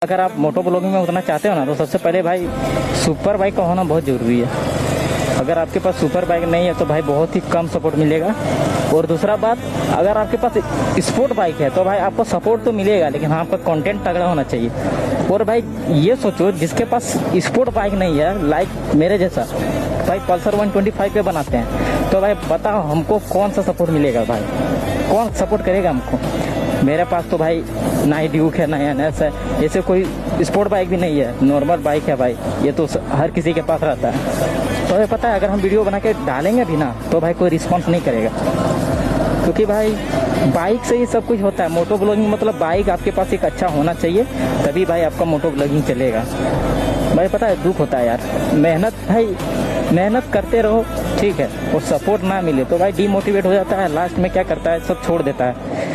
अगर आप मोटो ब्लॉगिंग में उतरना चाहते हो ना, तो सबसे पहले भाई सुपर बाइक का होना बहुत ज़रूरी है। अगर आपके पास सुपर बाइक नहीं है तो भाई बहुत ही कम सपोर्ट मिलेगा। और दूसरा बात, अगर आपके पास स्पोर्ट बाइक है तो भाई आपको सपोर्ट तो मिलेगा, लेकिन हाँ आपका कंटेंट तगड़ा होना चाहिए। और भाई ये सोचो, जिसके पास स्पोर्ट बाइक नहीं है, लाइक मेरे जैसा भाई पल्सर 125 पे बनाते हैं, तो भाई बताओ हमको कौन सा सपोर्ट मिलेगा भाई, कौन सपोर्ट करेगा हमको। मेरे पास तो भाई ना ही ड्यूक है ना एनएस है, जैसे कोई स्पोर्ट बाइक भी नहीं है, नॉर्मल बाइक है भाई। ये तो हर किसी के पास रहता है। तो हमें पता है अगर हम वीडियो बना के डालेंगे भी ना तो भाई कोई रिस्पॉन्स नहीं करेगा, क्योंकि भाई बाइक से ही सब कुछ होता है। मोटो ब्लॉगिंग मतलब बाइक आपके पास एक अच्छा होना चाहिए, तभी भाई आपका मोटो ब्लॉगिंग चलेगा। भाई पता है दुख होता है यार, मेहनत करते रहो ठीक है, और सपोर्ट ना मिले तो भाई डीमोटिवेट हो जाता है, लास्ट में क्या करता है सब छोड़ देता है।